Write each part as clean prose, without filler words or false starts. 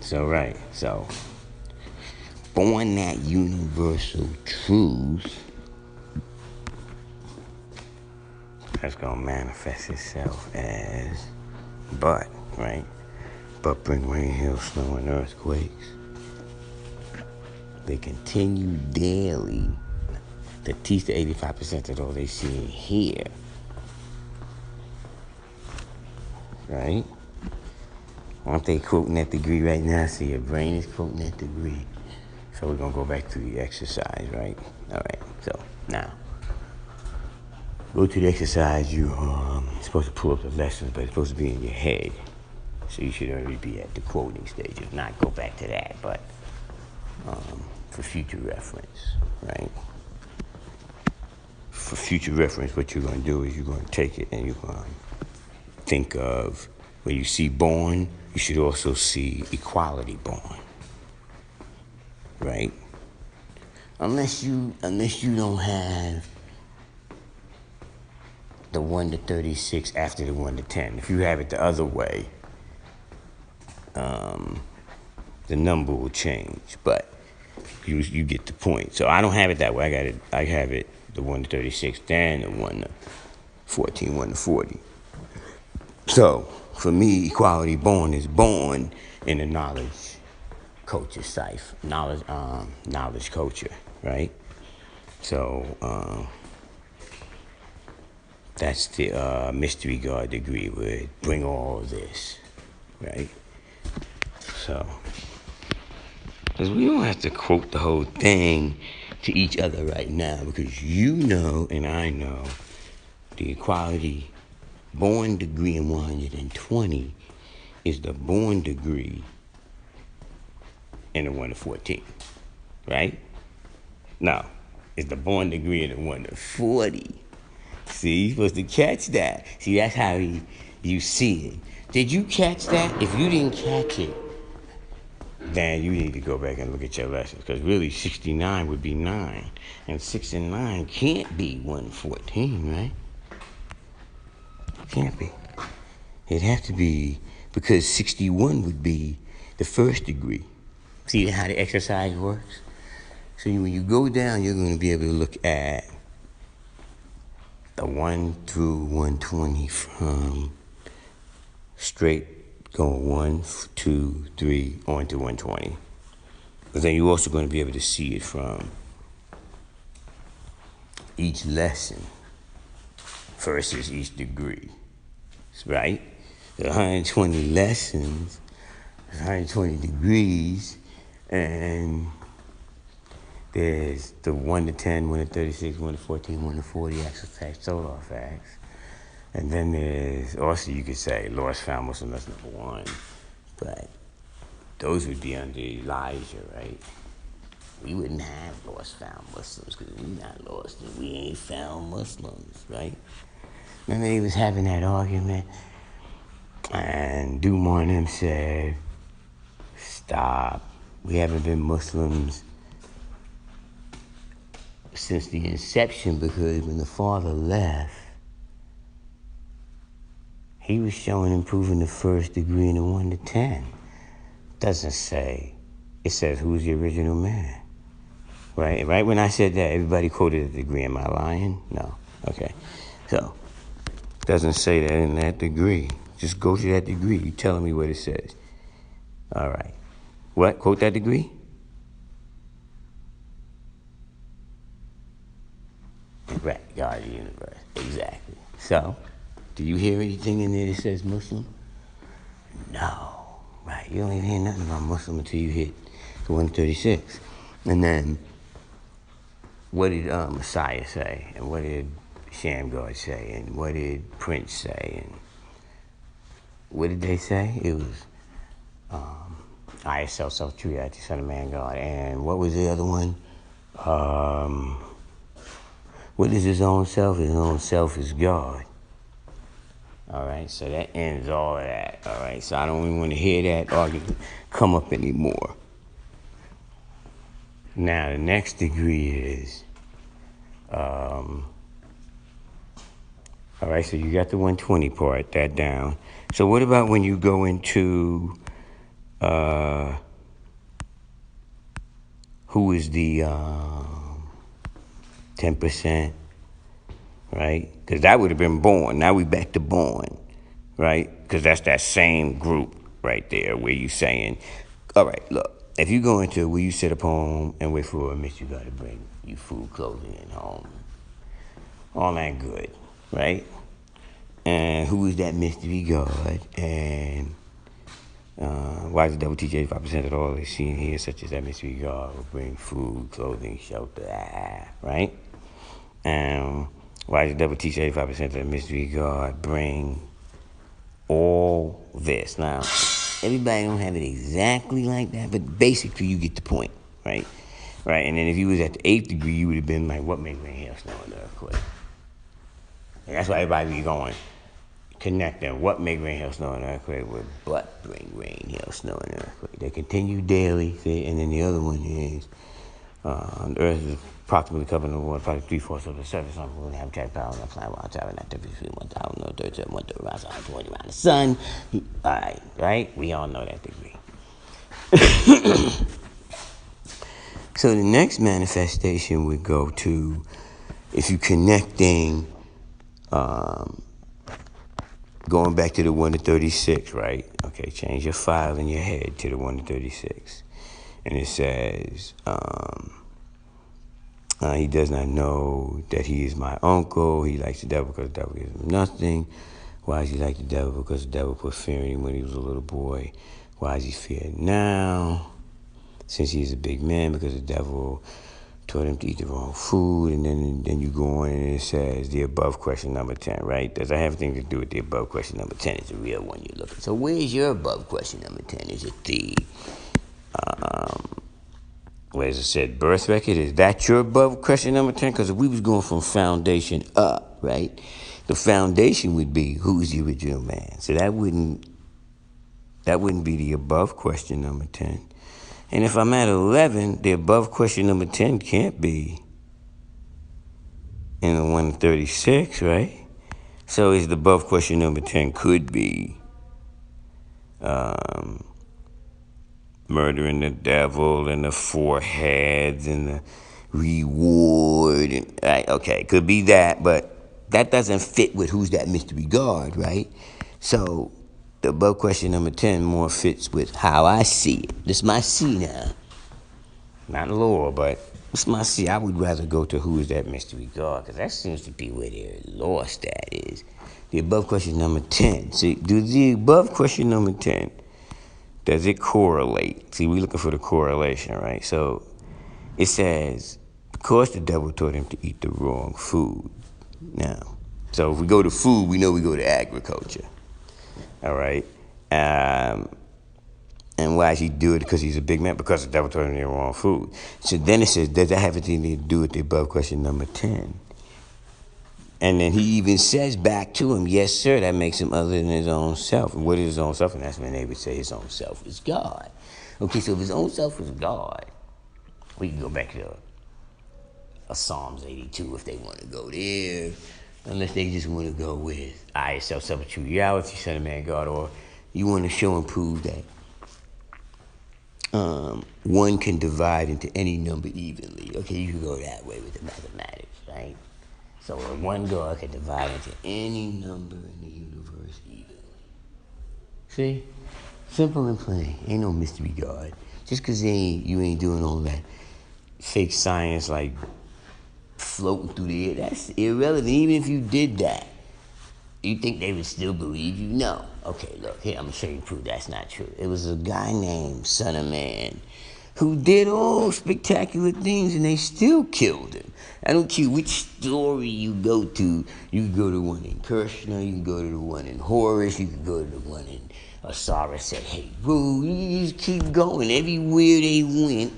So born that universal truth that's gonna manifest itself as but, right? But bring rain, hail, snow, and earthquakes. They continue daily to teach the 85% of all they see and hear, right? Aren't they quoting that degree right now? See, your brain is quoting that degree. So we're gonna go back to the exercise, right? All right. So now, go to the exercise. You're supposed to pull up the lessons, but it's supposed to be in your head. So you should already be at the quoting stage. If not, go back to that. But for future reference, right? For future reference, what you're going to do is you're going to take it and you're going to think of when you see born, you should also see equality born, right? Unless you don't have the 1 to 36 after the 1 to 10. If you have it the other way, the number will change, but you get the point. So I don't have it that way. I have it the 1 to 36, then the 1 to 14, 1 to 40. So for me, equality born is born in the knowledge culture cipher, knowledge culture, right? So that's the mystery God degree would bring all of this, right? So, because we don't have to quote the whole thing to each other right now, because you know and I know the equality born degree in 120 is the born degree in the 1 to 14, right? No, it's the born degree in the 1 to 40. See, you're supposed to catch that. See, that's how you see it. Did you catch that? If you didn't catch it, then you need to go back and look at your lessons. Because really, 69 would be 9. And 6 and 9 can't be 114, right? Can't be. It'd have to be, because 61 would be the first degree. See how the exercise works? So when you go down, you're going to be able to look at the 1 through 120 from straight going 1, 2, 3 on to 120. But then you're also going to be able to see it from each lesson versus each degree, right? There's 120 lessons, 120 degrees, and there's the 1 to 10, 1 to 36, 1 to 14, 1 to 40 exercise solar facts. And then there's also, you could say, lost found Muslim, that's number 1. But those would be under Elijah, right? We wouldn't have lost found Muslims because we're not lost and we ain't found Muslims, right? Remember he was having that argument, and Dumar and him said, stop. We haven't been Muslims since the inception, because when the father left, he was showing and proving the first degree in the 1 to 10. Doesn't say. It says, who's the original man? Right when I said that, everybody quoted a degree. Am I lying? No. Okay. So, doesn't say that in that degree. Just go to that degree. You telling me what it says. All right. What? Quote that degree? Right. God of the universe. Exactly. So, do you hear anything in there that says Muslim? No. Right. You don't even hear nothing about Muslim until you hit the 136. And then, what did Messiah say? And what did Shamgar say? And what did Prince say? And what did they say? It was I self true, the Son of Man God. And what was the other one? What is his own self? His own self is God. All right, so that ends all of that. All right, so I don't even want to hear that argument come up anymore. Now, the next degree is, all right, so you got the 120 part, that down. So what about when you go into uh, who is the 10%, right? Because that would have been born. Now we back to born, right? Because that's that same group right there where you saying, all right, look, if you go into where you sit up home and wait for a miss, you got to bring you food, clothing, and home. All that good, right? And who is that mystery God? And why does the devil teach 85% of all they see and hear, such as that mystery God will bring food, clothing, shelter, right? And why does the devil teach 85% of the mystery God bring all this? Now, everybody don't have it exactly like that, but basically you get the point, right? Right, and then if you was at the 8th degree, you would have been like, what made rain, hail, snow, and earthquake? And that's why everybody be going, connecting what make rain, hail, snow, and earthquake with but bring rain, hail, snow, and earthquake. They continue daily, see, and then the other one is, the earth is approximately covered in water, probably 3/4 of the surface on the moon, habitat power, and flying wild tower, and activity between 1,000 and 37, 1 to around 20 around the sun. All right? We all know that degree. So the next manifestation would go to, if you're connecting, going back to the 1 to 36, right? Okay, change your file in your head to the 1 to 36. And it says, he does not know that he is my uncle. He likes the devil because the devil gives him nothing. Why does he like the devil? Because the devil put fear in him when he was a little boy. Why does he fear now? Since he's a big man, because the devil told him to eat the wrong food. And then you go on and it says the above question number 10, right? Does that have anything to do with the above question number 10? It's the real one you're looking. So where's your above question number 10? Is it the, where it said birth record? Is that your above question number 10? Because if we was going from foundation up, right? The foundation would be, who's the original man? So that wouldn't be the above question number 10. And if I'm at 11, the above question number 10 can't be in the 136, right? So is the above question number 10 could be murdering the devil and the four heads and the reward. And, right, okay, could be that, but that doesn't fit with who's that mystery God, right? So the above question number 10 more fits with how I see it. This is my see now. Not lore, but it's my see. I would rather go to who is that mystery God, because that seems to be where they're lost at is. The above question number 10. See, do the above question number 10, does it correlate? See, we're looking for the correlation, right? So it says, of course the devil told him to eat the wrong food. Now, so if we go to food, we know we go to agriculture. All right? And why does he do it? Because he's a big man? Because the devil told him the wrong food. So then it says, does that have anything to do with the above question number 10? And then he even says back to him, yes, sir, that makes him other than his own self. And what is his own self? And that's when they would say his own self is God. Okay, so if his own self is God, we can go back to a Psalms 82 if they want to go there. Unless they just want to go with I, self, true reality, Son of Man, God, or you want to show and prove that one can divide into any number evenly. Okay, you can go that way with the mathematics, right? So one God can divide into any number in the universe evenly. See? Simple and plain. Ain't no mystery God. Just because you ain't doing all that fake science like floating through the air, that's irrelevant. Even if you did that, you think they would still believe you? No. Okay, look, here, I'm going to show you proof that's not true. It was a guy named Son of Man who did all spectacular things, and they still killed him. I don't care which story you go to. You can go to one in Krishna, you can go to the one in Horus, you can go to the one in Osiris said, hey, bro, you just keep going. Everywhere they went,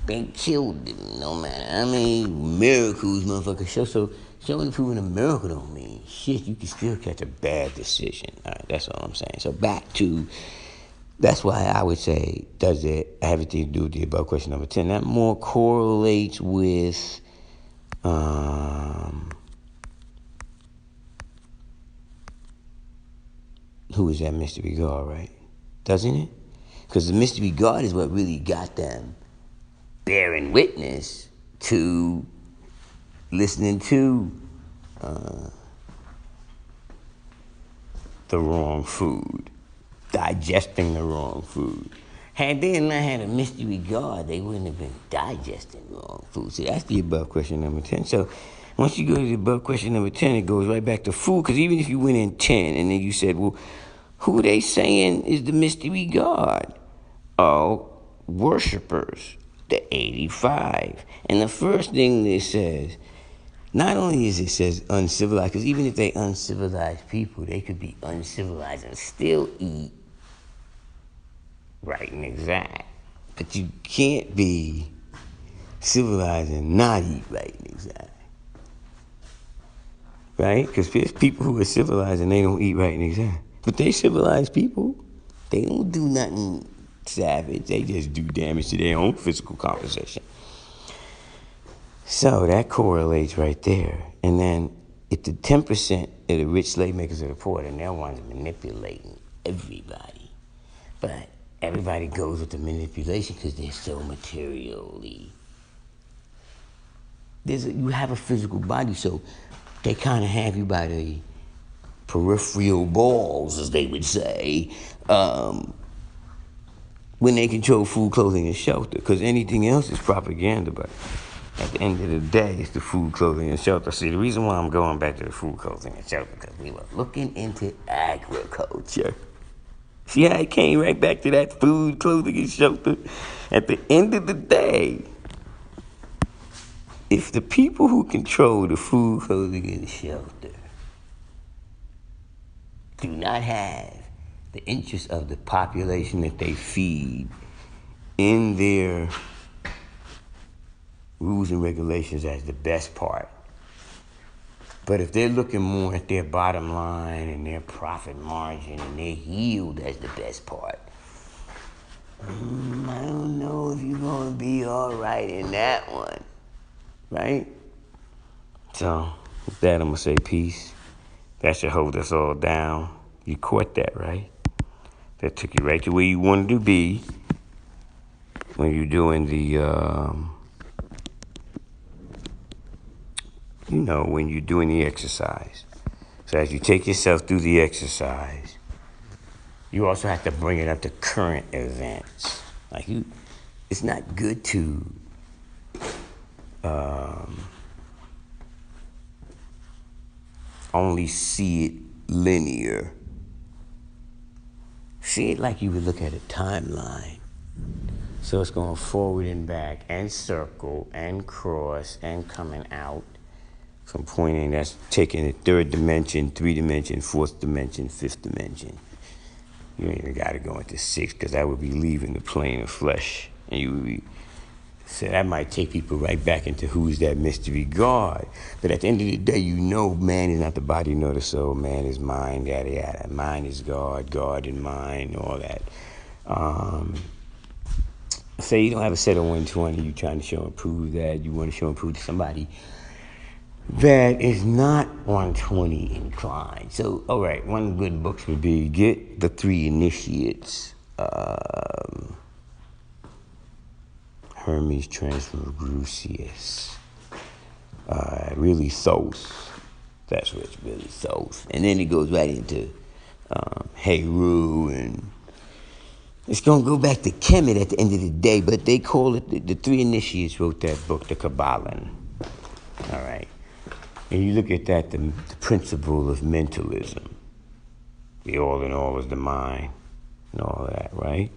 they killed him, no matter how many miracles motherfuckers show. So showing and proving a miracle don't mean shit. You can still catch a bad decision. All right, that's all I'm saying. So back to, that's why I would say, does it have anything to do with the above question number 10? That more correlates with who is that mystery God, right? Doesn't it? Because the mystery God is what really got them bearing witness to listening to the wrong food, digesting the wrong food. Had they not had a mystery God, they wouldn't have been digesting wrong food. See, that's the above question number 10. So once you go to the above question number 10, it goes right back to food. Because even if you went in 10 and then you said, well, who they saying is the mystery God? Oh, worshipers, the 85. And the first thing it says, not only is it says uncivilized, because even if they uncivilized people, they could be uncivilized and still eat right and exact. But you can't be civilized and not eat right and exact. Right? Because there's people who are civilized and they don't eat right and exact. But they civilized people. They don't do nothing savage. They just do damage to their own physical composition. So that correlates right there. And then if the 10% of the rich slave makers are the poor, then they're the ones manipulating everybody. But everybody goes with the manipulation because they're so materially. You have a physical body, so they kind of have you by the peripheral balls, as they would say, when they control food, clothing, and shelter. Because anything else is propaganda, but at the end of the day, it's the food, clothing, and shelter. See, the reason why I'm going back to the food, clothing, and shelter, because we were looking into agriculture. See how it came right back to that food, clothing, and shelter? At the end of the day, if the people who control the food, clothing, and shelter do not have the interest of the population that they feed in their rules and regulations as the best part. But if they're looking more at their bottom line and their profit margin and their yield as the best part, I don't know if you're going to be all right in that one, right? So with that, I'm going to say peace. That should hold us all down. You caught that, right? That took you right to where you wanted to be when you're doing the, when you're doing the exercise. So as you take yourself through the exercise, you also have to bring it up to current events. It's not good to only see it linear. See it like you would look at a timeline. So it's going forward and back and circle and cross and coming out from point A. That's taking the third dimension, 3 dimension, 4th dimension, 5th dimension. You ain't even got to go into 6 because that would be leaving the plane of flesh. And you would be, so that might take people right back into who's that mystery God. But at the end of the day, man is not the body nor the soul. Man is mind, yada, yada. Mind is God, God and mind, all that. Say you don't have a set of 120, you're trying to show and prove that. You want to show and prove to somebody that is not 120 inclined. So, all right, one of the good books would be get the 3 Initiates. Hermes Trismegistus. Really Thoth. That's what it's really Thoth. And then it goes right into Heru, and it's going to go back to Kemet at the end of the day, but they call it, the 3 Initiates wrote that book, the Kabbalah. All right. And you look at that, the principle of mentalism. The all in all is the mind and all that, right?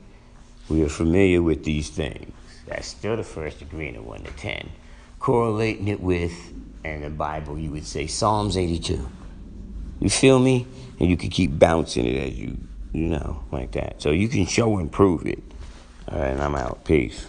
We are familiar with these things. That's still the first degree in the 1 to 10. Correlating it with, in the Bible, you would say Psalms 82. You feel me? And you can keep bouncing it as you like that. So you can show and prove it. All right, and I'm out. Peace.